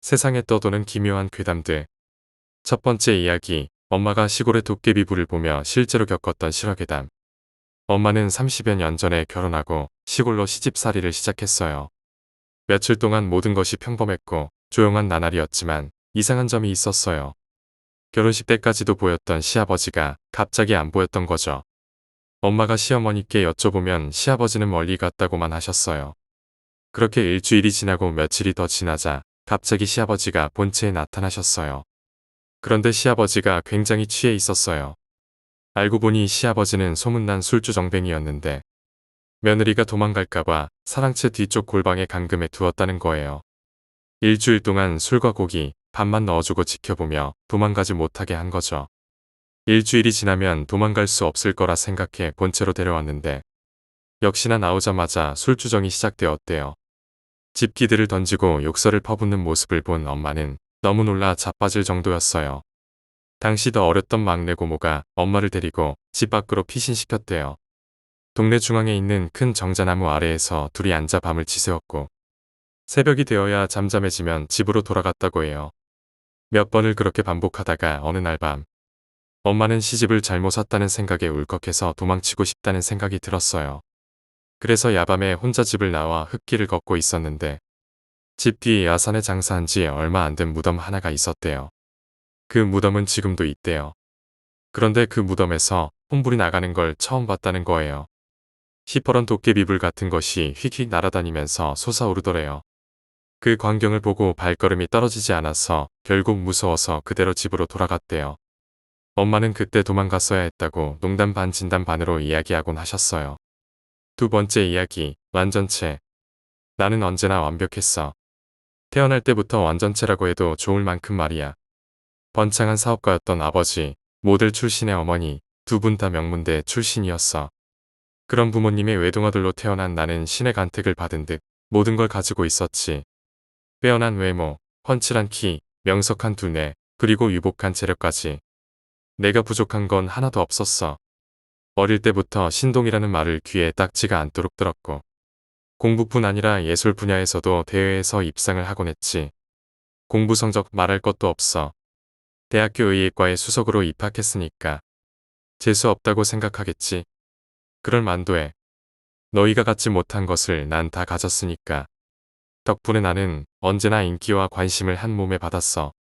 세상에 떠도는 기묘한 괴담들. 첫 번째 이야기, 엄마가 시골의 도깨비 불을 보며 실제로 겪었던 실화괴담. 엄마는 30여 년 전에 결혼하고 시골로 시집살이를 시작했어요. 며칠 동안 모든 것이 평범했고 조용한 나날이었지만 이상한 점이 있었어요. 결혼식 때까지도 보였던 시아버지가 갑자기 안 보였던 거죠. 엄마가 시어머니께 여쭤보면 시아버지는 멀리 갔다고만 하셨어요. 그렇게 일주일이 지나고 며칠이 더 지나자 갑자기 시아버지가 본체에 나타나셨어요. 그런데 시아버지가 굉장히 취해 있었어요. 알고 보니 시아버지는 소문난 술주정뱅이였는데 며느리가 도망갈까봐 사랑채 뒤쪽 골방에 감금해 두었다는 거예요. 일주일 동안 술과 고기, 밥만 넣어주고 지켜보며 도망가지 못하게 한 거죠. 일주일이 지나면 도망갈 수 없을 거라 생각해 본체로 데려왔는데 역시나 나오자마자 술주정이 시작되었대요. 집기들을 던지고 욕설을 퍼붓는 모습을 본 엄마는 너무 놀라 자빠질 정도였어요. 당시 더 어렸던 막내 고모가 엄마를 데리고 집 밖으로 피신시켰대요. 동네 중앙에 있는 큰 정자나무 아래에서 둘이 앉아 밤을 지새웠고 새벽이 되어야 잠잠해지면 집으로 돌아갔다고 해요. 몇 번을 그렇게 반복하다가 어느 날 밤 엄마는 시집을 잘못 샀다는 생각에 울컥해서 도망치고 싶다는 생각이 들었어요. 그래서 야밤에 혼자 집을 나와 흙길을 걷고 있었는데 집 뒤 야산에 장사한 지 얼마 안 된 무덤 하나가 있었대요. 그 무덤은 지금도 있대요. 그런데 그 무덤에서 혼불이 나가는 걸 처음 봤다는 거예요. 시퍼런 도깨비불 같은 것이 휙휙 날아다니면서 솟아오르더래요. 그 광경을 보고 발걸음이 떨어지지 않아서 결국 무서워서 그대로 집으로 돌아갔대요. 엄마는 그때 도망갔어야 했다고 농담 반 진담 반으로 이야기하곤 하셨어요. 두 번째 이야기, 완전체. 나는 언제나 완벽했어. 태어날 때부터 완전체라고 해도 좋을 만큼 말이야. 번창한 사업가였던 아버지, 모델 출신의 어머니, 두 분 다 명문대 출신이었어. 그런 부모님의 외동아들로 태어난 나는 신의 간택을 받은 듯 모든 걸 가지고 있었지. 빼어난 외모, 훤칠한 키, 명석한 두뇌, 그리고 유복한 재력까지. 내가 부족한 건 하나도 없었어. 어릴 때부터 신동이라는 말을 귀에 딱지가 않도록 들었고 공부뿐 아니라 예술 분야에서도 대회에서 입상을 하곤 했지. 공부 성적 말할 것도 없어. 대학교 의예과에 수석으로 입학했으니까 재수 없다고 생각하겠지. 그럴 만도해. 너희가 갖지 못한 것을 난 다 가졌으니까. 덕분에 나는 언제나 인기와 관심을 한 몸에 받았어.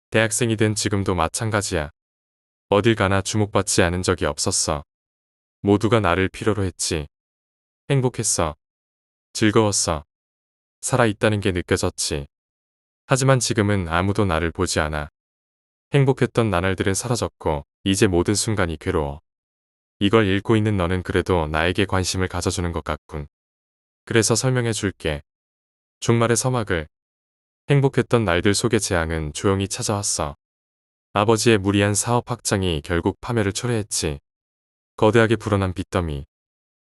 대학생이 된 지금도 마찬가지야. 어딜 가나 주목받지 않은 적이 없었어. 모두가 나를 필요로 했지. 행복했어. 즐거웠어. 살아있다는 게 느껴졌지. 하지만 지금은 아무도 나를 보지 않아. 행복했던 나날들은 사라졌고 이제 모든 순간이 괴로워. 이걸 읽고 있는 너는 그래도 나에게 관심을 가져주는 것 같군. 그래서 설명해 줄게. 종말의 서막을. 행복했던 날들 속의 재앙은 조용히 찾아왔어. 아버지의 무리한 사업 확장이 결국 파멸을 초래했지. 거대하게 불어난 빚더미.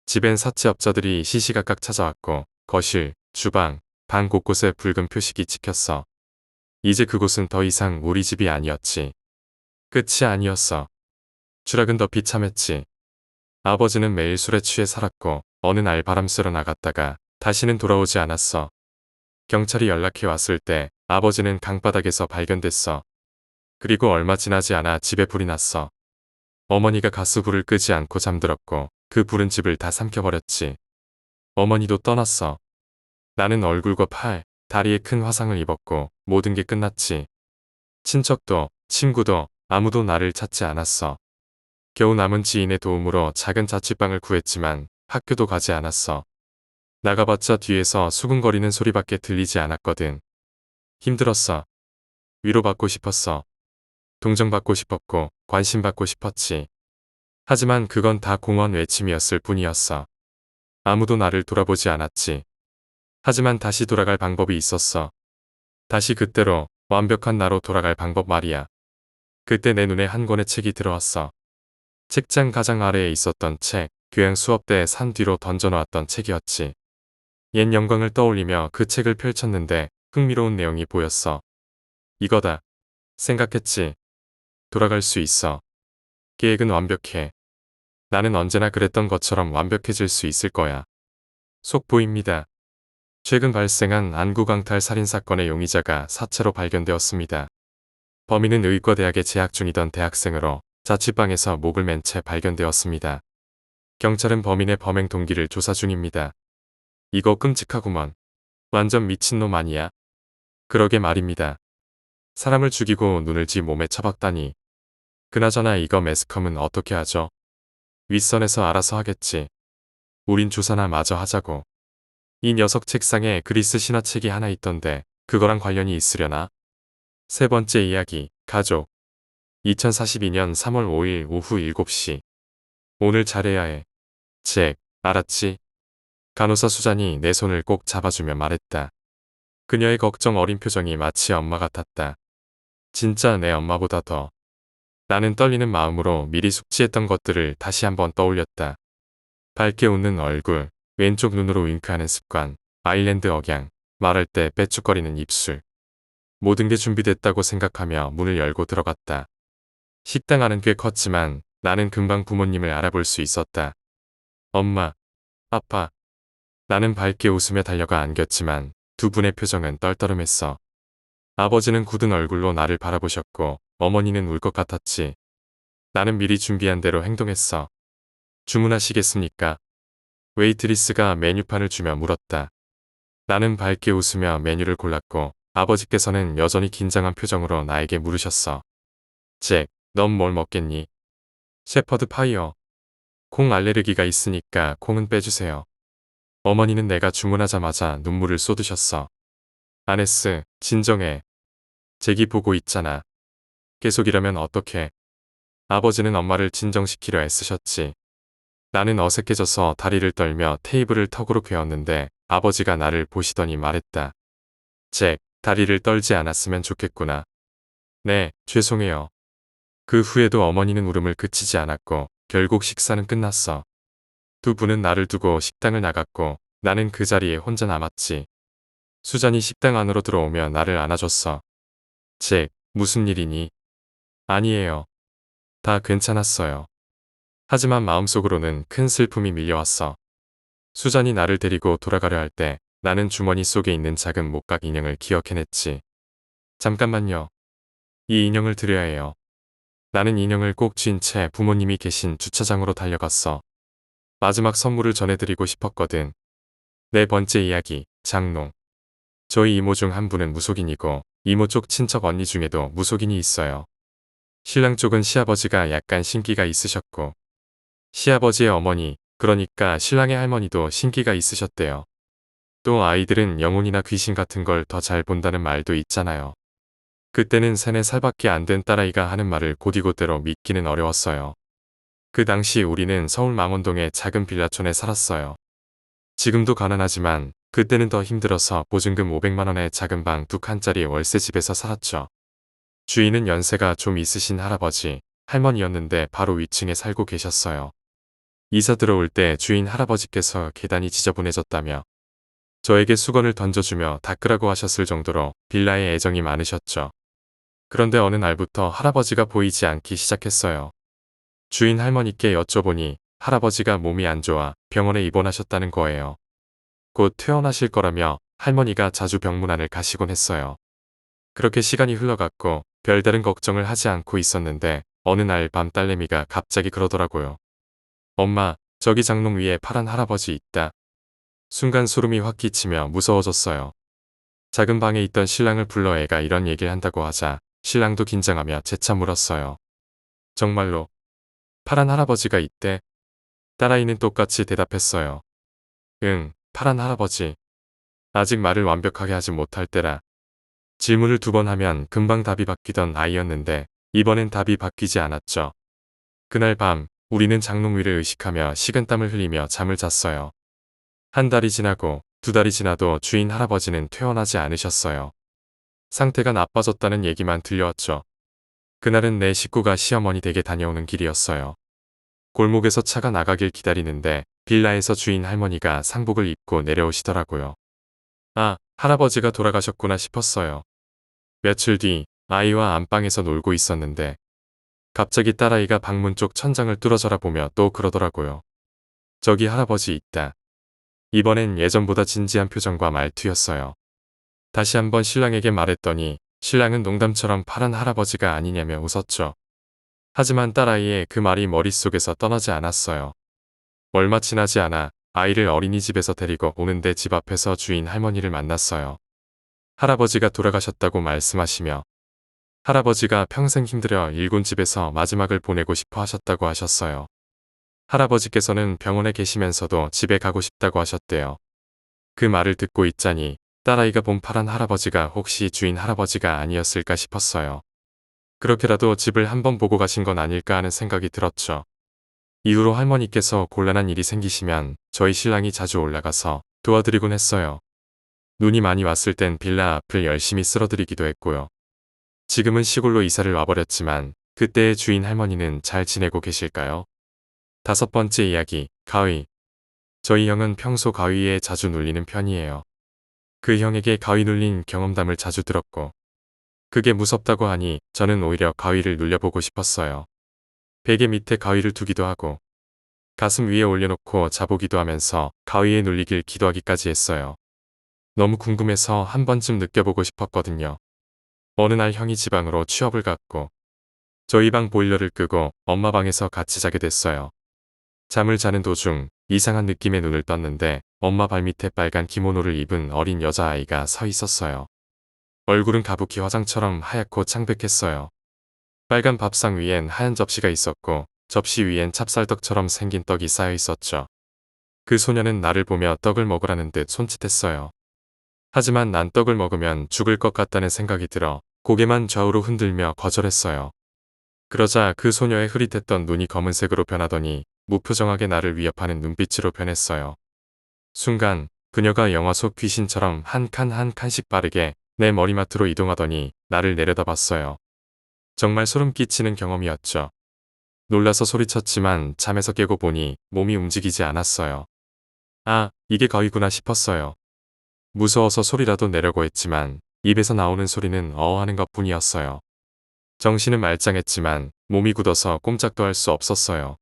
집엔 사채업자들이 시시각각 찾아왔고 거실, 주방, 방 곳곳에 붉은 표식이 찍혔어. 이제 그곳은 더 이상 우리 집이 아니었지. 끝이 아니었어. 추락은 더 비참했지. 아버지는 매일 술에 취해 살았고 어느 날 바람 쐬러 나갔다가 다시는 돌아오지 않았어. 경찰이 연락해 왔을 때 아버지는 강바닥에서 발견됐어. 그리고 얼마 지나지 않아 집에 불이 났어. 어머니가 가스불을 끄지 않고 잠들었고 그 불은 집을 다 삼켜버렸지. 어머니도 떠났어. 나는 얼굴과 팔, 다리에 큰 화상을 입었고 모든 게 끝났지. 친척도, 친구도 아무도 나를 찾지 않았어. 겨우 남은 지인의 도움으로 작은 자취방을 구했지만 학교도 가지 않았어. 나가봤자 뒤에서 수근거리는 소리밖에 들리지 않았거든. 힘들었어. 위로받고 싶었어. 동정받고 싶었고 관심받고 싶었지. 하지만 그건 다 공허한 외침이었을 뿐이었어. 아무도 나를 돌아보지 않았지. 하지만 다시 돌아갈 방법이 있었어. 다시 그때로 완벽한 나로 돌아갈 방법 말이야. 그때 내 눈에 한 권의 책이 들어왔어. 책장 가장 아래에 있었던 책, 교양 수업 때 산 뒤로 던져놓았던 책이었지. 옛 영광을 떠올리며 그 책을 펼쳤는데 흥미로운 내용이 보였어. 이거다. 생각했지. 돌아갈 수 있어. 계획은 완벽해. 나는 언제나 그랬던 것처럼 완벽해질 수 있을 거야. 속보입니다. 최근 발생한 안구광탈 살인사건의 용의자가 사체로 발견되었습니다. 범인은 의과대학에 재학 중이던 대학생으로 자취방에서 목을 맨 채 발견되었습니다. 경찰은 범인의 범행 동기를 조사 중입니다. 이거 끔찍하구먼. 완전 미친놈 아니야? 그러게 말입니다. 사람을 죽이고 눈을 지 몸에 처박다니. 그나저나 이거 매스컴은 어떻게 하죠? 윗선에서 알아서 하겠지. 우린 조사나 마저 하자고. 이 녀석 책상에 그리스 신화책이 하나 있던데 그거랑 관련이 있으려나? 세 번째 이야기, 가족. 2042년 3월 5일 오후 7시. 오늘 잘해야 해. 잭, 알았지? 간호사 수잔이 내 손을 꼭 잡아주며 말했다. 그녀의 걱정 어린 표정이 마치 엄마 같았다. 진짜 내 엄마보다 더. 나는 떨리는 마음으로 미리 숙지했던 것들을 다시 한번 떠올렸다. 밝게 웃는 얼굴, 왼쪽 눈으로 윙크하는 습관, 아일랜드 억양, 말할 때 빼쭉거리는 입술. 모든 게 준비됐다고 생각하며 문을 열고 들어갔다. 식당 안은 꽤 컸지만 나는 금방 부모님을 알아볼 수 있었다. 엄마, 아빠. 나는 밝게 웃으며 달려가 안겼지만 두 분의 표정은 떨떠름했어. 아버지는 굳은 얼굴로 나를 바라보셨고 어머니는 울 것 같았지. 나는 미리 준비한 대로 행동했어. 주문하시겠습니까? 웨이트리스가 메뉴판을 주며 물었다. 나는 밝게 웃으며 메뉴를 골랐고 아버지께서는 여전히 긴장한 표정으로 나에게 물으셨어. 잭, 넌 뭘 먹겠니? shepherd 파이어. 콩 알레르기가 있으니까 콩은 빼주세요. 어머니는 내가 주문하자마자 눈물을 쏟으셨어. 아네스, 진정해. 잭이 보고 있잖아. 계속 이러면 어떡해. 아버지는 엄마를 진정시키려 애쓰셨지. 나는 어색해져서 다리를 떨며 테이블을 턱으로 괴었는데 아버지가 나를 보시더니 말했다. 잭, 다리를 떨지 않았으면 좋겠구나. 네, 죄송해요. 그 후에도 어머니는 울음을 그치지 않았고 결국 식사는 끝났어. 두 분은 나를 두고 식당을 나갔고 나는 그 자리에 혼자 남았지. 수잔이 식당 안으로 들어오며 나를 안아줬어. 잭, 무슨 일이니? 아니에요. 다 괜찮았어요. 하지만 마음속으로는 큰 슬픔이 밀려왔어. 수잔이 나를 데리고 돌아가려 할 때 나는 주머니 속에 있는 작은 목각 인형을 기억해냈지. 잠깐만요. 이 인형을 드려야 해요. 나는 인형을 꼭 쥔 채 부모님이 계신 주차장으로 달려갔어. 마지막 선물을 전해드리고 싶었거든. 네 번째 이야기, 장롱. 저희 이모 중 한 분은 무속인이고 이모 쪽 친척 언니 중에도 무속인이 있어요. 신랑 쪽은 시아버지가 약간 신기가 있으셨고 시아버지의 어머니, 그러니까 신랑의 할머니도 신기가 있으셨대요. 또 아이들은 영혼이나 귀신 같은 걸 더 잘 본다는 말도 있잖아요. 그때는 3, 4살밖에 안 된 딸아이가 하는 말을 곧이곧대로 믿기는 어려웠어요. 그 당시 우리는 서울 망원동의 작은 빌라촌에 살았어요. 지금도 가난하지만 그때는 더 힘들어서 보증금 500만 원의 작은 방 2칸짜리 월세집에서 살았죠. 주인은 연세가 좀 있으신 할아버지, 할머니였는데 바로 위층에 살고 계셨어요. 이사 들어올 때 주인 할아버지께서 계단이 지저분해졌다며 저에게 수건을 던져주며 닦으라고 하셨을 정도로 빌라에 애정이 많으셨죠. 그런데 어느 날부터 할아버지가 보이지 않기 시작했어요. 주인 할머니께 여쭤보니 할아버지가 몸이 안 좋아 병원에 입원하셨다는 거예요. 곧 퇴원하실 거라며 할머니가 자주 병문안을 가시곤 했어요. 그렇게 시간이 흘러갔고 별다른 걱정을 하지 않고 있었는데 어느 날 밤 딸내미가 갑자기 그러더라고요. 엄마, 저기 장롱 위에 파란 할아버지 있다. 순간 소름이 확 끼치며 무서워졌어요. 작은 방에 있던 신랑을 불러 애가 이런 얘기를 한다고 하자 신랑도 긴장하며 재차 물었어요. 정말로 파란 할아버지가 있대? 딸아이는 똑같이 대답했어요. 응, 파란 할아버지. 아직 말을 완벽하게 하지 못할 때라. 질문을 2번 하면 금방 답이 바뀌던 아이였는데 이번엔 답이 바뀌지 않았죠. 그날 밤 우리는 장롱 위를 의식하며 식은땀을 흘리며 잠을 잤어요. 한 달이 지나고 2달이 지나도 주인 할아버지는 퇴원하지 않으셨어요. 상태가 나빠졌다는 얘기만 들려왔죠. 그날은 내 식구가 시어머니 댁에 다녀오는 길이었어요. 골목에서 차가 나가길 기다리는데 빌라에서 주인 할머니가 상복을 입고 내려오시더라고요. 아, 할아버지가 돌아가셨구나 싶었어요. 며칠 뒤 아이와 안방에서 놀고 있었는데 갑자기 딸아이가 방문 쪽 천장을 뚫어져라 보며 또 그러더라고요. 저기 할아버지 있다. 이번엔 예전보다 진지한 표정과 말투였어요. 다시 한번 신랑에게 말했더니 신랑은 농담처럼 파란 할아버지가 아니냐며 웃었죠. 하지만 딸아이의 그 말이 머릿속에서 떠나지 않았어요. 얼마 지나지 않아 아이를 어린이집에서 데리고 오는데 집 앞에서 주인 할머니를 만났어요. 할아버지가 돌아가셨다고 말씀하시며 할아버지가 평생 힘들여 일군 집에서 마지막을 보내고 싶어 하셨다고 하셨어요. 할아버지께서는 병원에 계시면서도 집에 가고 싶다고 하셨대요. 그 말을 듣고 있자니 딸아이가 본 파란 할아버지가 혹시 주인 할아버지가 아니었을까 싶었어요. 그렇게라도 집을 한번 보고 가신 건 아닐까 하는 생각이 들었죠. 이후로 할머니께서 곤란한 일이 생기시면 저희 신랑이 자주 올라가서 도와드리곤 했어요. 눈이 많이 왔을 땐 빌라 앞을 열심히 쓸어드리기도 했고요. 지금은 시골로 이사를 와버렸지만 그때의 주인 할머니는 잘 지내고 계실까요? 5번째 이야기, 가위. 저희 형은 평소 가위에 자주 눌리는 편이에요. 그 형에게 가위 눌린 경험담을 자주 들었고 그게 무섭다고 하니 저는 오히려 가위를 눌려보고 싶었어요. 베개 밑에 가위를 두기도 하고 가슴 위에 올려놓고 자보기도 하면서 가위에 눌리길 기도하기까지 했어요. 너무 궁금해서 한 번쯤 느껴보고 싶었거든요. 어느 날 형이 지방으로 취업을 갔고 저희 방 보일러를 끄고 엄마 방에서 같이 자게 됐어요. 잠을 자는 도중 이상한 느낌에 눈을 떴는데 엄마 발밑에 빨간 기모노를 입은 어린 여자아이가 서 있었어요. 얼굴은 가부키 화장처럼 하얗고 창백했어요. 빨간 밥상 위엔 하얀 접시가 있었고 접시 위엔 찹쌀떡처럼 생긴 떡이 쌓여 있었죠. 그 소녀는 나를 보며 떡을 먹으라는 듯 손짓했어요. 하지만 난 떡을 먹으면 죽을 것 같다는 생각이 들어 고개만 좌우로 흔들며 거절했어요. 그러자 그 소녀의 흐릿했던 눈이 검은색으로 변하더니 무표정하게 나를 위협하는 눈빛으로 변했어요. 순간 그녀가 영화 속 귀신처럼 한 칸 한 칸씩 빠르게 내 머리맡으로 이동하더니 나를 내려다봤어요. 정말 소름 끼치는 경험이었죠. 놀라서 소리쳤지만 잠에서 깨고 보니 몸이 움직이지 않았어요. 아, 이게 가위구나 싶었어요. 무서워서 소리라도 내려고 했지만 입에서 나오는 소리는 어어하는 것뿐이었어요. 정신은 말짱했지만 몸이 굳어서 꼼짝도 할 수 없었어요.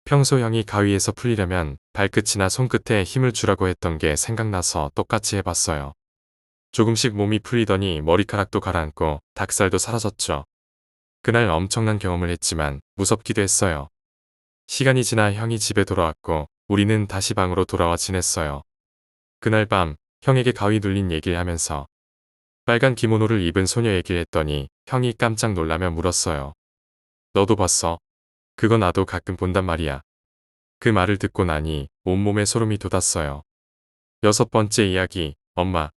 평소 형이 가위에서 풀리려면 발끝이나 손끝에 힘을 주라고 했던 게 생각나서 똑같이 해봤어요. 조금씩 몸이 풀리더니 머리카락도 가라앉고 닭살도 사라졌죠. 그날 엄청난 경험을 했지만 무섭기도 했어요. 시간이 지나 형이 집에 돌아왔고 우리는 다시 방으로 돌아와 지냈어요. 그날 밤 형에게 가위 눌린 얘기를 하면서 빨간 기모노를 입은 소녀 얘기를 했더니 형이 깜짝 놀라며 물었어요. 너도 봤어? 그거 나도 가끔 본단 말이야. 그 말을 듣고 나니 온몸에 소름이 돋았어요. 6번째 이야기, 엄마.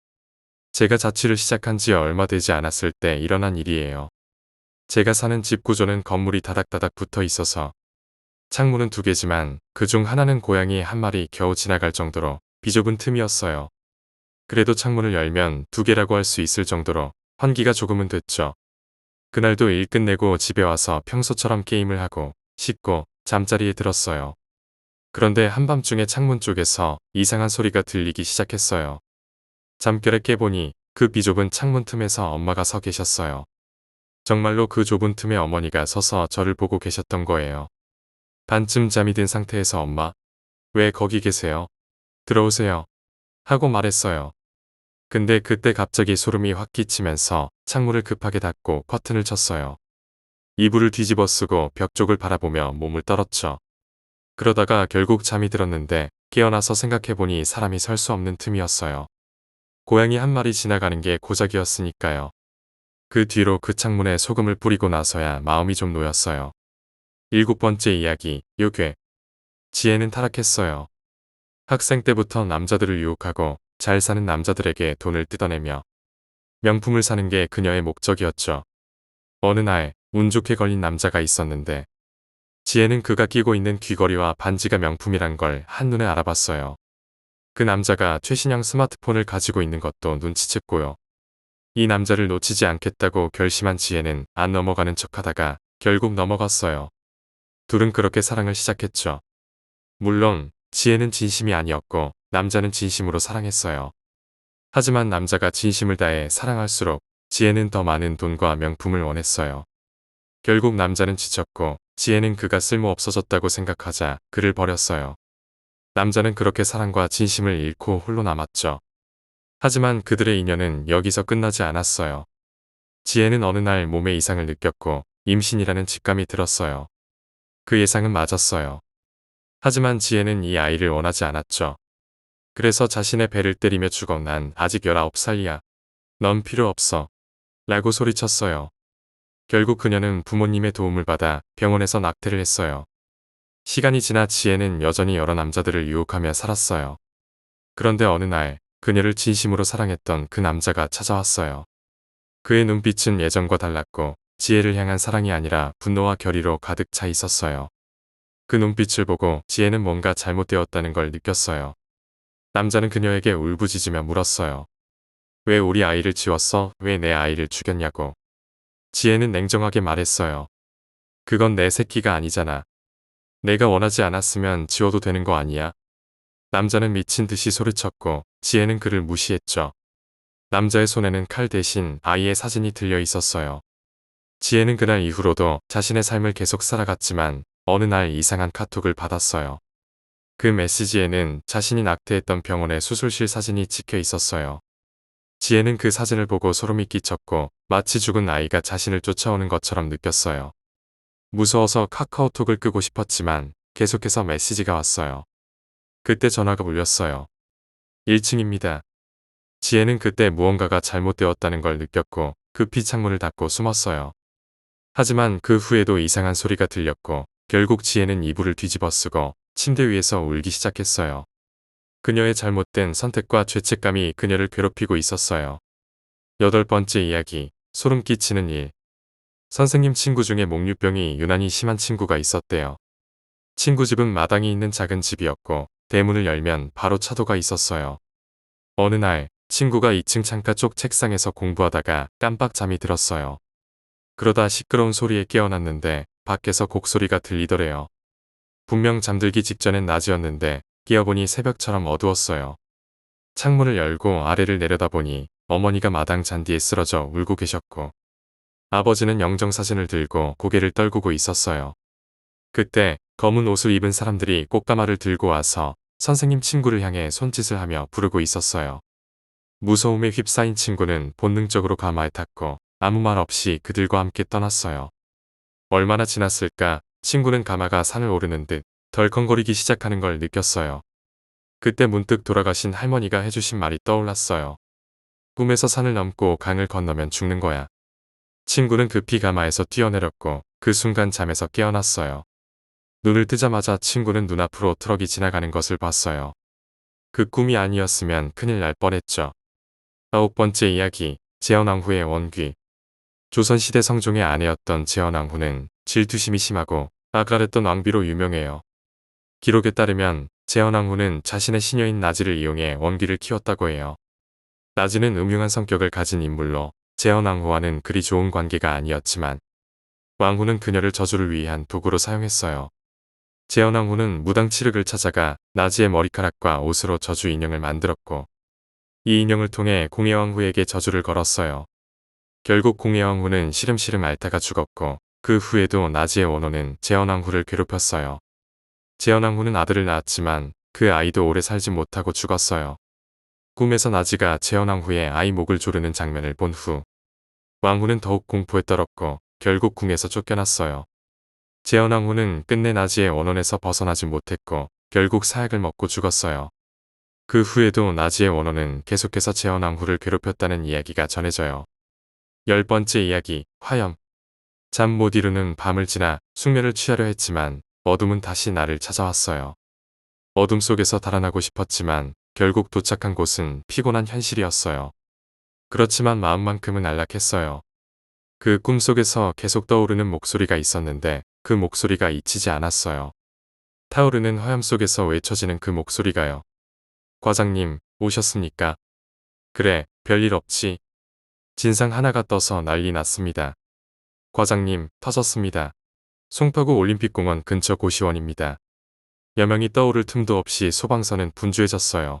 제가 자취를 시작한 지 얼마 되지 않았을 때 일어난 일이에요. 제가 사는 집 구조는 건물이 다닥다닥 붙어 있어서 창문은 2개지만 그중 하나는 고양이 1마리 겨우 지나갈 정도로 비좁은 틈이었어요. 그래도 창문을 열면 2개라고 할 수 있을 정도로 환기가 조금은 됐죠. 그날도 일 끝내고 집에 와서 평소처럼 게임을 하고 씻고 잠자리에 들었어요. 그런데 한밤중에 창문 쪽에서 이상한 소리가 들리기 시작했어요. 잠결에 깨보니 그 비좁은 창문 틈에서 엄마가 서 계셨어요. 정말로 그 좁은 틈에 어머니가 서서 저를 보고 계셨던 거예요. 반쯤 잠이 든 상태에서 엄마, 왜 거기 계세요? 들어오세요. 하고 말했어요. 근데 그때 갑자기 소름이 확 끼치면서 창문을 급하게 닫고 커튼을 쳤어요. 이불을 뒤집어 쓰고 벽 쪽을 바라보며 몸을 떨었죠. 그러다가 결국 잠이 들었는데 깨어나서 생각해보니 사람이 설 수 없는 틈이었어요. 고양이 1마리 지나가는 게 고작이었으니까요. 그 뒤로 그 창문에 소금을 뿌리고 나서야 마음이 좀 놓였어요. 7번째 이야기, 요괴. 지혜는 타락했어요. 학생 때부터 남자들을 유혹하고 잘 사는 남자들에게 돈을 뜯어내며 명품을 사는 게 그녀의 목적이었죠. 어느 날 운 좋게 걸린 남자가 있었는데 지혜는 그가 끼고 있는 귀걸이와 반지가 명품이란 걸 한눈에 알아봤어요. 그 남자가 최신형 스마트폰을 가지고 있는 것도 눈치챘고요. 이 남자를 놓치지 않겠다고 결심한 지혜는 안 넘어가는 척하다가 결국 넘어갔어요. 둘은 그렇게 사랑을 시작했죠. 물론 지혜는 진심이 아니었고 남자는 진심으로 사랑했어요. 하지만 남자가 진심을 다해 사랑할수록 지혜는 더 많은 돈과 명품을 원했어요. 결국 남자는 지쳤고 지혜는 그가 쓸모없어졌다고 생각하자 그를 버렸어요. 남자는 그렇게 사랑과 진심을 잃고 홀로 남았죠. 하지만 그들의 인연은 여기서 끝나지 않았어요. 지혜는 어느 날 몸에 이상을 느꼈고 임신이라는 직감이 들었어요. 그 예상은 맞았어요. 하지만 지혜는 이 아이를 원하지 않았죠. 그래서 자신의 배를 때리며 죽어 난 아직 19살이야. 넌 필요 없어. 라고 소리쳤어요. 결국 그녀는 부모님의 도움을 받아 병원에서 낙태를 했어요. 시간이 지나 지혜는 여전히 여러 남자들을 유혹하며 살았어요. 그런데 어느 날 그녀를 진심으로 사랑했던 그 남자가 찾아왔어요. 그의 눈빛은 예전과 달랐고 지혜를 향한 사랑이 아니라 분노와 결의로 가득 차 있었어요. 그 눈빛을 보고 지혜는 뭔가 잘못되었다는 걸 느꼈어요. 남자는 그녀에게 울부짖으며 물었어요. 왜 우리 아이를 지웠어? 왜 내 아이를 죽였냐고. 지혜는 냉정하게 말했어요. 그건 내 새끼가 아니잖아. 내가 원하지 않았으면 지워도 되는 거 아니야? 남자는 미친 듯이 소리쳤고 지혜는 그를 무시했죠. 남자의 손에는 칼 대신 아이의 사진이 들려 있었어요. 지혜는 그날 이후로도 자신의 삶을 계속 살아갔지만 어느 날 이상한 카톡을 받았어요. 그 메시지에는 자신이 낙태했던 병원의 수술실 사진이 찍혀 있었어요. 지혜는 그 사진을 보고 소름이 끼쳤고 마치 죽은 아이가 자신을 쫓아오는 것처럼 느꼈어요. 무서워서 카카오톡을 끄고 싶었지만 계속해서 메시지가 왔어요. 그때 전화가 울렸어요. 1층입니다. 지혜는 그때 무언가가 잘못되었다는 걸 느꼈고 급히 창문을 닫고 숨었어요. 하지만 그 후에도 이상한 소리가 들렸고 결국 지혜는 이불을 뒤집어 쓰고 침대 위에서 울기 시작했어요. 그녀의 잘못된 선택과 죄책감이 그녀를 괴롭히고 있었어요. 8번째 이야기, 소름 끼치는 일. 선생님 친구 중에 목류병이 유난히 심한 친구가 있었대요. 친구 집은 마당이 있는 작은 집이었고 대문을 열면 바로 차도가 있었어요. 어느 날 친구가 2층 창가 쪽 책상에서 공부하다가 깜빡 잠이 들었어요. 그러다 시끄러운 소리에 깨어났는데 밖에서 곡소리가 들리더래요. 분명 잠들기 직전엔 낮이었는데 깨어보니 새벽처럼 어두웠어요. 창문을 열고 아래를 내려다보니 어머니가 마당 잔디에 쓰러져 울고 계셨고 아버지는 영정사진을 들고 고개를 떨구고 있었어요. 그때 검은 옷을 입은 사람들이 꽃가마를 들고 와서 선생님 친구를 향해 손짓을 하며 부르고 있었어요. 무서움에 휩싸인 친구는 본능적으로 가마에 탔고 아무 말 없이 그들과 함께 떠났어요. 얼마나 지났을까 친구는 가마가 산을 오르는 듯 덜컹거리기 시작하는 걸 느꼈어요. 그때 문득 돌아가신 할머니가 해주신 말이 떠올랐어요. 꿈에서 산을 넘고 강을 건너면 죽는 거야. 친구는 급히 가마에서 뛰어내렸고 그 순간 잠에서 깨어났어요. 눈을 뜨자마자 친구는 눈앞으로 트럭이 지나가는 것을 봤어요. 그 꿈이 아니었으면 큰일 날 뻔했죠. 9번째 이야기, 제헌왕후의 원귀. 조선시대 성종의 아내였던 제헌왕후는 질투심이 심하고 악랄했던 왕비로 유명해요. 기록에 따르면 제헌왕후는 자신의 시녀인 나지를 이용해 원귀를 키웠다고 해요. 나지는 음흉한 성격을 가진 인물로 제헌왕후와는 그리 좋은 관계가 아니었지만 왕후는 그녀를 저주를 위한 도구로 사용했어요. 제헌왕후는 무당치륵을 찾아가 나지의 머리카락과 옷으로 저주 인형을 만들었고 이 인형을 통해 공예왕후에게 저주를 걸었어요. 결국 공예왕후는 시름시름 앓다가 죽었고 그 후에도 나지의 원호는 제헌왕후를 괴롭혔어요. 제헌왕후는 아들을 낳았지만 그 아이도 오래 살지 못하고 죽었어요. 꿈에서 나지가 제헌왕후의 아이 목을 조르는 장면을 본 후 왕후는 더욱 공포에 떨었고 결국 궁에서 쫓겨났어요. 제헌왕후는 끝내 나지의 원혼에서 벗어나지 못했고 결국 사약을 먹고 죽었어요. 그 후에도 나지의 원혼은 계속해서 제헌왕후를 괴롭혔다는 이야기가 전해져요. 10번째 이야기, 화염. 잠 못 이루는 밤을 지나 숙면을 취하려 했지만 어둠은 다시 나를 찾아왔어요. 어둠 속에서 달아나고 싶었지만 결국 도착한 곳은 피곤한 현실이었어요. 그렇지만 마음만큼은 안락했어요. 그 꿈속에서 계속 떠오르는 목소리가 있었는데 그 목소리가 잊히지 않았어요. 타오르는 화염 속에서 외쳐지는 그 목소리가요. 과장님, 오셨습니까? 그래, 별일 없지. 진상 하나가 떠서 난리 났습니다. 과장님, 터졌습니다. 송파구 올림픽공원 근처 고시원입니다. 여명이 떠오를 틈도 없이 소방서는 분주해졌어요.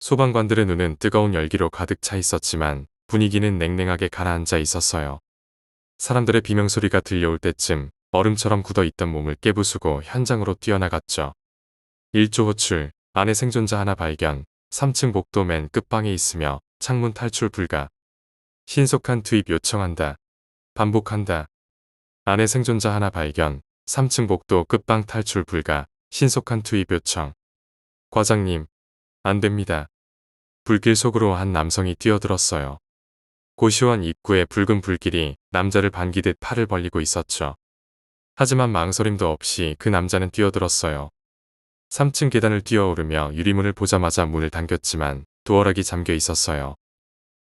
소방관들의 눈은 뜨거운 열기로 가득 차 있었지만 분위기는 냉랭하게 가라앉아 있었어요. 사람들의 비명소리가 들려올 때쯤 얼음처럼 굳어있던 몸을 깨부수고 현장으로 뛰어나갔죠. 일조 호출, 안에 생존자 하나 발견, 3층 복도 맨 끝방에 있으며 창문 탈출 불가. 신속한 투입 요청한다. 반복한다. 안에 생존자 하나 발견, 3층 복도 끝방 탈출 불가, 신속한 투입 요청. 과장님, 안 됩니다. 불길 속으로 한 남성이 뛰어들었어요. 고시원 입구에 붉은 불길이 남자를 반기듯 팔을 벌리고 있었죠. 하지만 망설임도 없이 그 남자는 뛰어들었어요. 3층 계단을 뛰어오르며 유리문을 보자마자 문을 당겼지만 도어락이 잠겨 있었어요.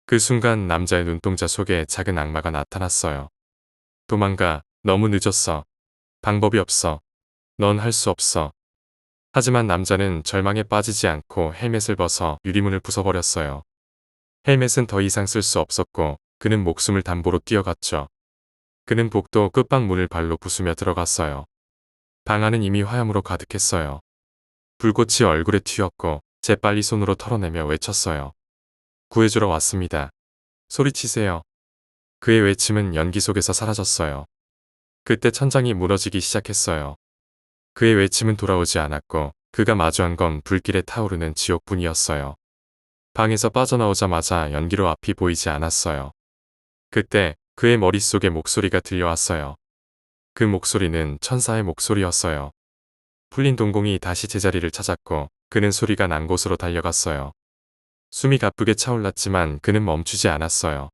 그 순간 남자의 눈동자 속에 작은 악마가 나타났어요. 도망가, 너무 늦었어. 방법이 없어. 넌 할 수 없어. 하지만 남자는 절망에 빠지지 않고 헬멧을 벗어 유리문을 부숴버렸어요. 헬멧은 더 이상 쓸 수 없었고 그는 목숨을 담보로 뛰어갔죠. 그는 복도 끝방 문을 발로 부수며 들어갔어요. 방 안은 이미 화염으로 가득했어요. 불꽃이 얼굴에 튀었고 재빨리 손으로 털어내며 외쳤어요. 구해주러 왔습니다. 소리치세요. 그의 외침은 연기 속에서 사라졌어요. 그때 천장이 무너지기 시작했어요. 그의 외침은 돌아오지 않았고 그가 마주한 건 불길에 타오르는 지옥뿐이었어요. 방에서 빠져나오자마자 연기로 앞이 보이지 않았어요. 그때 그의 머릿속에 목소리가 들려왔어요. 그 목소리는 천사의 목소리였어요. 풀린 동공이 다시 제자리를 찾았고 그는 소리가 난 곳으로 달려갔어요. 숨이 가쁘게 차올랐지만 그는 멈추지 않았어요.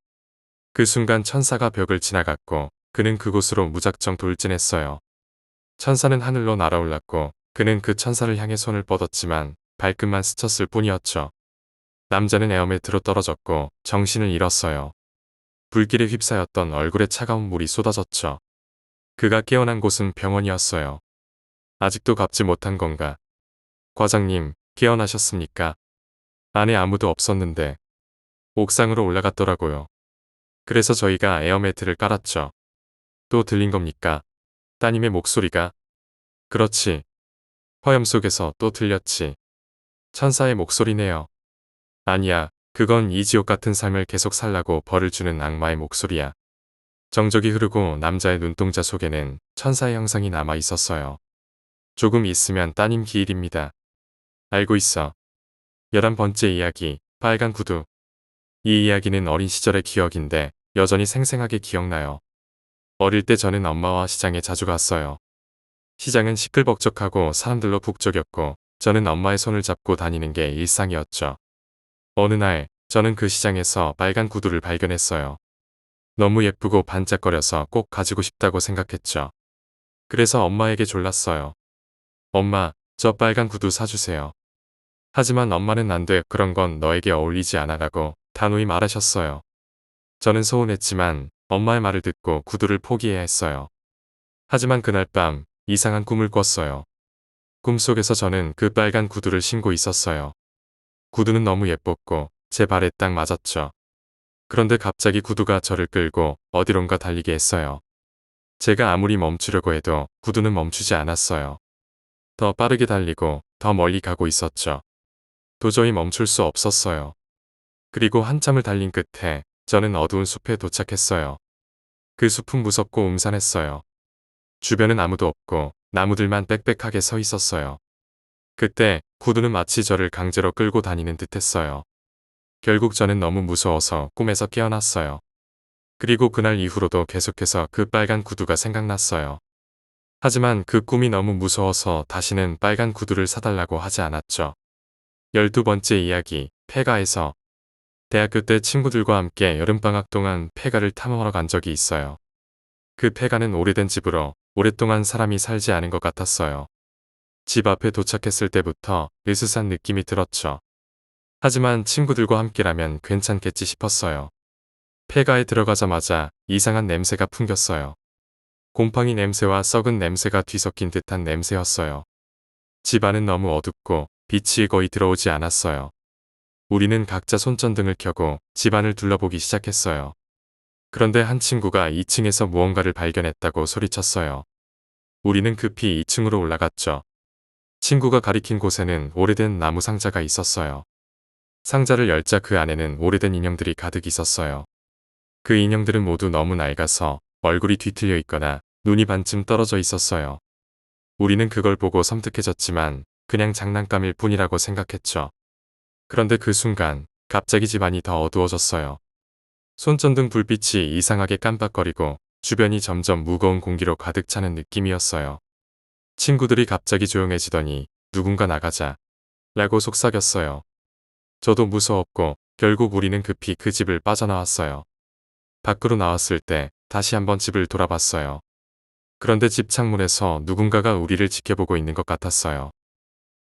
그 순간 천사가 벽을 지나갔고 그는 그곳으로 무작정 돌진했어요. 천사는 하늘로 날아올랐고 그는 그 천사를 향해 손을 뻗었지만 발끝만 스쳤을 뿐이었죠. 남자는 에어매트로 떨어졌고 정신을 잃었어요. 불길에 휩싸였던 얼굴에 차가운 물이 쏟아졌죠. 그가 깨어난 곳은 병원이었어요. 아직도 갚지 못한 건가? 과장님, 깨어나셨습니까? 안에 아무도 없었는데 옥상으로 올라갔더라고요. 그래서 저희가 에어매트를 깔았죠. 또 들린 겁니까? 따님의 목소리가. 그렇지. 화염 속에서 또 들렸지. 천사의 목소리네요. 아니야, 그건 이 지옥 같은 삶을 계속 살라고 벌을 주는 악마의 목소리야. 정적이 흐르고 남자의 눈동자 속에는 천사의 형상이 남아 있었어요. 조금 있으면 따님 기일입니다. 알고 있어. 11번째 이야기, 빨간 구두. 이 이야기는 어린 시절의 기억인데 여전히 생생하게 기억나요. 어릴 때 저는 엄마와 시장에 자주 갔어요. 시장은 시끌벅적하고 사람들로 북적였고 저는 엄마의 손을 잡고 다니는 게 일상이었죠. 어느 날 저는 그 시장에서 빨간 구두를 발견했어요. 너무 예쁘고 반짝거려서 꼭 가지고 싶다고 생각했죠. 그래서 엄마에게 졸랐어요. 엄마, 저 빨간 구두 사주세요. 하지만 엄마는 안 돼, 그런 건 너에게 어울리지 않아라고 단호히 말하셨어요. 저는 서운했지만 엄마의 말을 듣고 구두를 포기해야 했어요. 하지만 그날 밤 이상한 꿈을 꿨어요. 꿈속에서 저는 그 빨간 구두를 신고 있었어요. 구두는 너무 예뻤고 제 발에 딱 맞았죠. 그런데 갑자기 구두가 저를 끌고 어디론가 달리게 했어요. 제가 아무리 멈추려고 해도 구두는 멈추지 않았어요. 더 빠르게 달리고 더 멀리 가고 있었죠. 도저히 멈출 수 없었어요. 그리고 한참을 달린 끝에 저는 어두운 숲에 도착했어요. 그 숲은 무섭고 음산했어요. 주변은 아무도 없고 나무들만 빽빽하게 서 있었어요. 그때 구두는 마치 저를 강제로 끌고 다니는 듯 했어요. 결국 저는 너무 무서워서 꿈에서 깨어났어요. 그리고 그날 이후로도 계속해서 그 빨간 구두가 생각났어요. 하지만 그 꿈이 너무 무서워서 다시는 빨간 구두를 사달라고 하지 않았죠. 12번째 이야기, 폐가에서. 대학교 때 친구들과 함께 여름방학 동안 폐가를 탐험하러 간 적이 있어요. 그 폐가는 오래된 집으로 오랫동안 사람이 살지 않은 것 같았어요. 집 앞에 도착했을 때부터 으스스한 느낌이 들었죠. 하지만 친구들과 함께라면 괜찮겠지 싶었어요. 폐가에 들어가자마자 이상한 냄새가 풍겼어요. 곰팡이 냄새와 썩은 냄새가 뒤섞인 듯한 냄새였어요. 집 안은 너무 어둡고 빛이 거의 들어오지 않았어요. 우리는 각자 손전등을 켜고 집안을 둘러보기 시작했어요. 그런데 한 친구가 2층에서 무언가를 발견했다고 소리쳤어요. 우리는 급히 2층으로 올라갔죠. 친구가 가리킨 곳에는 오래된 나무 상자가 있었어요. 상자를 열자 그 안에는 오래된 인형들이 가득 있었어요. 그 인형들은 모두 너무 낡아서 얼굴이 뒤틀려 있거나 눈이 반쯤 떨어져 있었어요. 우리는 그걸 보고 섬뜩해졌지만 그냥 장난감일 뿐이라고 생각했죠. 그런데 그 순간 갑자기 집안이 더 어두워졌어요. 손전등 불빛이 이상하게 깜빡거리고 주변이 점점 무거운 공기로 가득 차는 느낌이었어요. 친구들이 갑자기 조용해지더니 누군가 나가자 라고 속삭였어요. 저도 무서웠고 결국 우리는 급히 그 집을 빠져나왔어요. 밖으로 나왔을 때 다시 한번 집을 돌아봤어요. 그런데 집 창문에서 누군가가 우리를 지켜보고 있는 것 같았어요.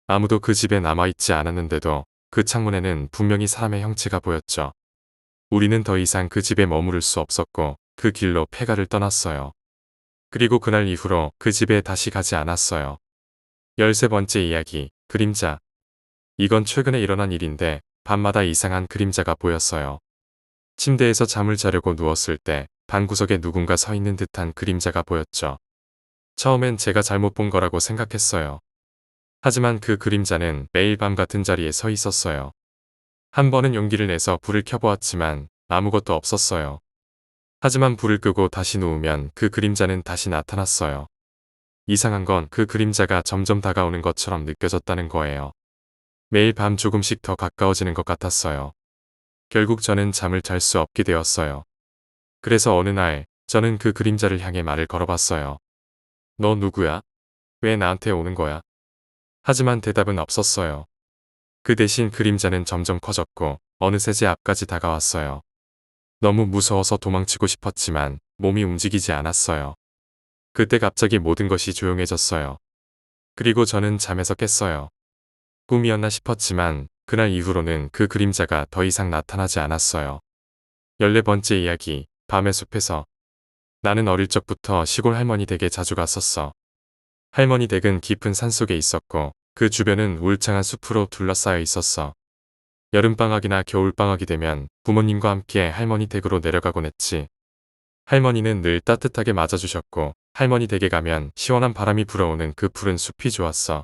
아무도 그 집에 남아있지 않았는데도 그 창문에는 분명히 사람의 형체가 보였죠. 우리는 더 이상 그 집에 머무를 수 없었고 그 길로 폐가를 떠났어요. 그리고 그날 이후로 그 집에 다시 가지 않았어요. 13번째 이야기, 그림자. 이건 최근에 일어난 일인데 밤마다 이상한 그림자가 보였어요. 침대에서 잠을 자려고 누웠을 때 방구석에 누군가 서 있는 듯한 그림자가 보였죠. 처음엔 제가 잘못 본 거라고 생각했어요. 하지만 그 그림자는 매일 밤 같은 자리에 서 있었어요. 한 번은 용기를 내서 불을 켜보았지만 아무것도 없었어요. 하지만 불을 끄고 다시 누우면 그 그림자는 다시 나타났어요. 이상한 건 그 그림자가 점점 다가오는 것처럼 느껴졌다는 거예요. 매일 밤 조금씩 더 가까워지는 것 같았어요. 결국 저는 잠을 잘 수 없게 되었어요. 그래서 어느 날 저는 그 그림자를 향해 말을 걸어봤어요. 너 누구야? 왜 나한테 오는 거야? 하지만 대답은 없었어요. 그 대신 그림자는 점점 커졌고 어느새 제 앞까지 다가왔어요. 너무 무서워서 도망치고 싶었지만 몸이 움직이지 않았어요. 그때 갑자기 모든 것이 조용해졌어요. 그리고 저는 잠에서 깼어요. 꿈이었나 싶었지만 그날 이후로는 그 그림자가 더 이상 나타나지 않았어요. 14번째 이야기, 밤의 숲에서. 나는 어릴 적부터 시골 할머니 댁에 자주 갔었어. 할머니 댁은 깊은 산속에 있었고 그 주변은 울창한 숲으로 둘러싸여 있었어. 여름방학이나 겨울방학이 되면 부모님과 함께 할머니 댁으로 내려가곤 했지. 할머니는 늘 따뜻하게 맞아주셨고 할머니 댁에 가면 시원한 바람이 불어오는 그 푸른 숲이 좋았어.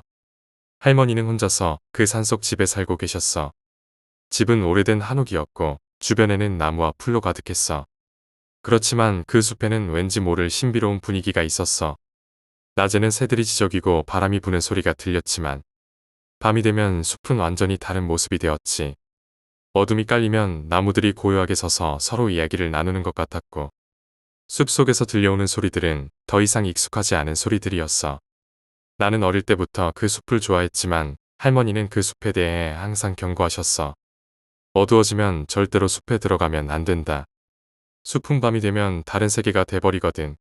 할머니는 혼자서 그 산속 집에 살고 계셨어. 집은 오래된 한옥이었고 주변에는 나무와 풀로 가득했어. 그렇지만 그 숲에는 왠지 모를 신비로운 분위기가 있었어. 낮에는 새들이 지저귀고 바람이 부는 소리가 들렸지만 밤이 되면 숲은 완전히 다른 모습이 되었지. 어둠이 깔리면 나무들이 고요하게 서서 서로 이야기를 나누는 것 같았고 숲속에서 들려오는 소리들은 더 이상 익숙하지 않은 소리들이었어. 나는 어릴 때부터 그 숲을 좋아했지만 할머니는 그 숲에 대해 항상 경고하셨어. 어두워지면 절대로 숲에 들어가면 안 된다. 숲은 밤이 되면 다른 세계가 돼버리거든.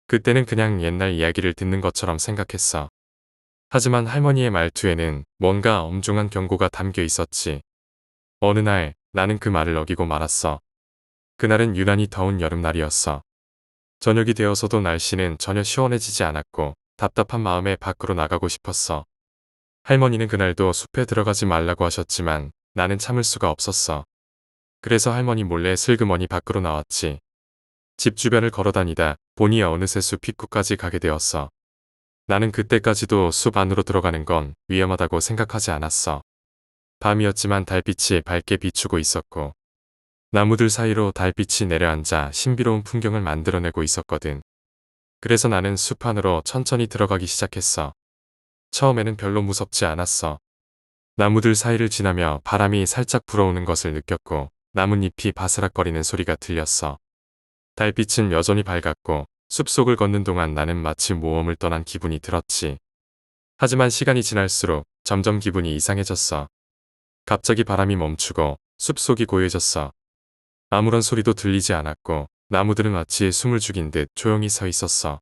그때는 그냥 옛날 이야기를 듣는 것처럼 생각했어. 하지만 할머니의 말투에는 뭔가 엄중한 경고가 담겨 있었지. 어느 날 나는 그 말을 어기고 말았어. 그날은 유난히 더운 여름날이었어. 저녁이 되어서도 날씨는 전혀 시원해지지 않았고 답답한 마음에 밖으로 나가고 싶었어. 할머니는 그날도 숲에 들어가지 말라고 하셨지만 나는 참을 수가 없었어. 그래서 할머니 몰래 슬그머니 밖으로 나왔지. 집 주변을 걸어다니다 보니 어느새 숲 입구까지 가게 되었어. 나는 그때까지도 숲 안으로 들어가는 건 위험하다고 생각하지 않았어. 밤이었지만 달빛이 밝게 비추고 있었고 나무들 사이로 달빛이 내려앉아 신비로운 풍경을 만들어내고 있었거든. 그래서 나는 숲 안으로 천천히 들어가기 시작했어. 처음에는 별로 무섭지 않았어. 나무들 사이를 지나며 바람이 살짝 불어오는 것을 느꼈고 나뭇잎이 바스락거리는 소리가 들렸어. 달빛은 여전히 밝았고 숲속을 걷는 동안 나는 마치 모험을 떠난 기분이 들었지. 하지만 시간이 지날수록 점점 기분이 이상해졌어. 갑자기 바람이 멈추고 숲속이 고요해졌어. 아무런 소리도 들리지 않았고 나무들은 마치 숨을 죽인 듯 조용히 서 있었어.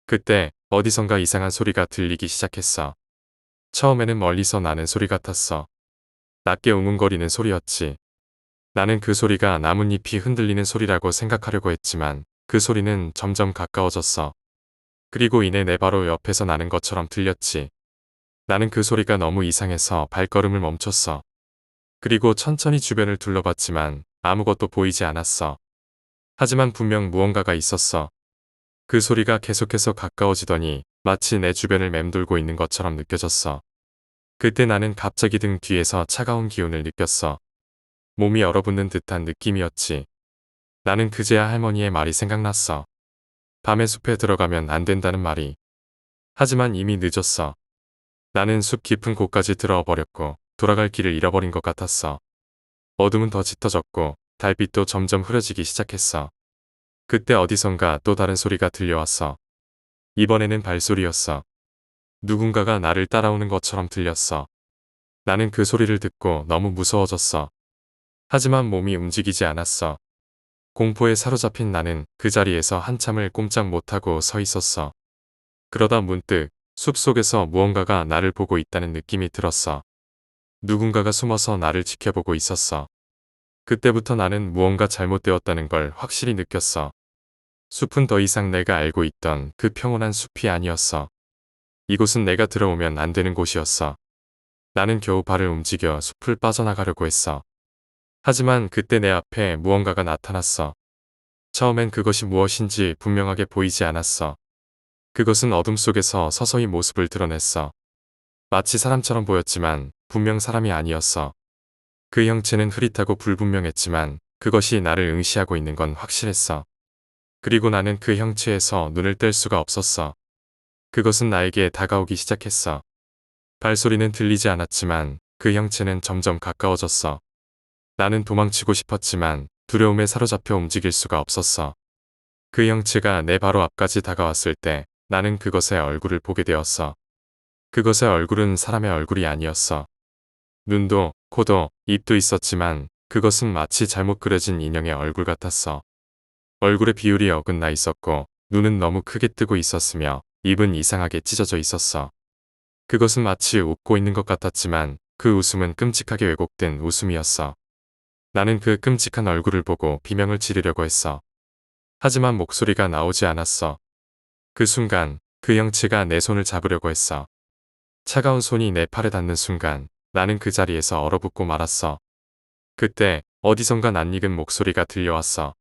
그때 어디선가 이상한 소리가 들리기 시작했어. 처음에는 멀리서 나는 소리 같았어. 낮게 웅웅거리는 소리였지. 나는 그 소리가 나뭇잎이 흔들리는 소리라고 생각하려고 했지만 그 소리는 점점 가까워졌어. 그리고 이내 내 바로 옆에서 나는 것처럼 들렸지. 나는 그 소리가 너무 이상해서 발걸음을 멈췄어. 그리고 천천히 주변을 둘러봤지만 아무것도 보이지 않았어. 하지만 분명 무언가가 있었어. 그 소리가 계속해서 가까워지더니 마치 내 주변을 맴돌고 있는 것처럼 느껴졌어. 그때 나는 갑자기 등 뒤에서 차가운 기운을 느꼈어. 몸이 얼어붙는 듯한 느낌이었지. 나는 그제야 할머니의 말이 생각났어. 밤의 숲에 들어가면 안 된다는 말이. 하지만 이미 늦었어. 나는 숲 깊은 곳까지 들어와 버렸고 돌아갈 길을 잃어버린 것 같았어. 어둠은 더 짙어졌고 달빛도 점점 흐려지기 시작했어. 그때 어디선가 또 다른 소리가 들려왔어. 이번에는 발소리였어. 누군가가 나를 따라오는 것처럼 들렸어. 나는 그 소리를 듣고 너무 무서워졌어. 하지만 몸이 움직이지 않았어. 공포에 사로잡힌 나는 그 자리에서 한참을 꼼짝 못하고 서 있었어. 그러다 문득 숲속에서 무언가가 나를 보고 있다는 느낌이 들었어. 누군가가 숨어서 나를 지켜보고 있었어. 그때부터 나는 무언가 잘못되었다는 걸 확실히 느꼈어. 숲은 더 이상 내가 알고 있던 그 평온한 숲이 아니었어. 이곳은 내가 들어오면 안 되는 곳이었어. 나는 겨우 발을 움직여 숲을 빠져나가려고 했어. 하지만 그때 내 앞에 무언가가 나타났어. 처음엔 그것이 무엇인지 분명하게 보이지 않았어. 그것은 어둠 속에서 서서히 모습을 드러냈어. 마치 사람처럼 보였지만 분명 사람이 아니었어. 그 형체는 흐릿하고 불분명했지만 그것이 나를 응시하고 있는 건 확실했어. 그리고 나는 그 형체에서 눈을 뗄 수가 없었어. 그것은 나에게 다가오기 시작했어. 발소리는 들리지 않았지만 그 형체는 점점 가까워졌어. 나는 도망치고 싶었지만 두려움에 사로잡혀 움직일 수가 없었어. 그 형체가 내 바로 앞까지 다가왔을 때 나는 그것의 얼굴을 보게 되었어. 그것의 얼굴은 사람의 얼굴이 아니었어. 눈도, 코도, 입도 있었지만 그것은 마치 잘못 그려진 인형의 얼굴 같았어. 얼굴의 비율이 어긋나 있었고 눈은 너무 크게 뜨고 있었으며 입은 이상하게 찢어져 있었어. 그것은 마치 웃고 있는 것 같았지만 그 웃음은 끔찍하게 왜곡된 웃음이었어. 나는 그 끔찍한 얼굴을 보고 비명을 지르려고 했어. 하지만 목소리가 나오지 않았어. 그 순간 그 형체가 내 손을 잡으려고 했어. 차가운 손이 내 팔에 닿는 순간 나는 그 자리에서 얼어붙고 말았어. 그때 어디선가 낯익은 목소리가 들려왔어.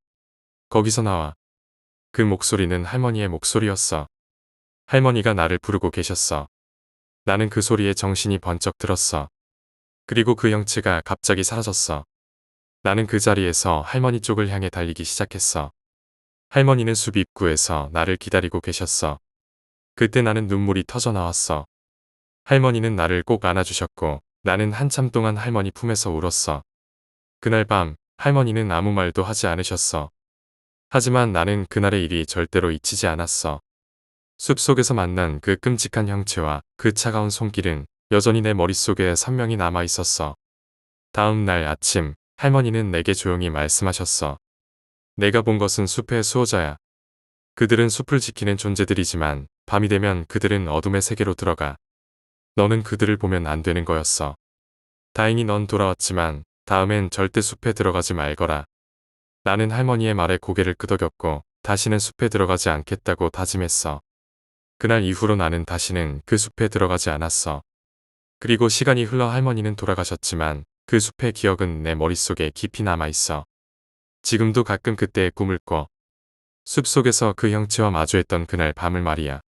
거기서 나와. 그 목소리는 할머니의 목소리였어. 할머니가 나를 부르고 계셨어. 나는 그 소리에 정신이 번쩍 들었어. 그리고 그 형체가 갑자기 사라졌어. 나는 그 자리에서 할머니 쪽을 향해 달리기 시작했어. 할머니는 숲 입구에서 나를 기다리고 계셨어. 그때 나는 눈물이 터져 나왔어. 할머니는 나를 꼭 안아주셨고 나는 한참 동안 할머니 품에서 울었어. 그날 밤 할머니는 아무 말도 하지 않으셨어. 하지만 나는 그날의 일이 절대로 잊히지 않았어. 숲속에서 만난 그 끔찍한 형체와 그 차가운 손길은 여전히 내 머릿속에 선명히 남아 있었어. 다음 날 아침 할머니는 내게 조용히 말씀하셨어. 내가 본 것은 숲의 수호자야. 그들은 숲을 지키는 존재들이지만 밤이 되면 그들은 어둠의 세계로 들어가. 너는 그들을 보면 안 되는 거였어. 다행히 넌 돌아왔지만 다음엔 절대 숲에 들어가지 말거라. 나는 할머니의 말에 고개를 끄덕였고 다시는 숲에 들어가지 않겠다고 다짐했어. 그날 이후로 나는 다시는 그 숲에 들어가지 않았어. 그리고 시간이 흘러 할머니는 돌아가셨지만 그 숲의 기억은 내 머릿속에 깊이 남아있어. 지금도 가끔 그때의 꿈을 꿔. 숲속에서 그 형체와 마주했던 그날 밤을 말이야.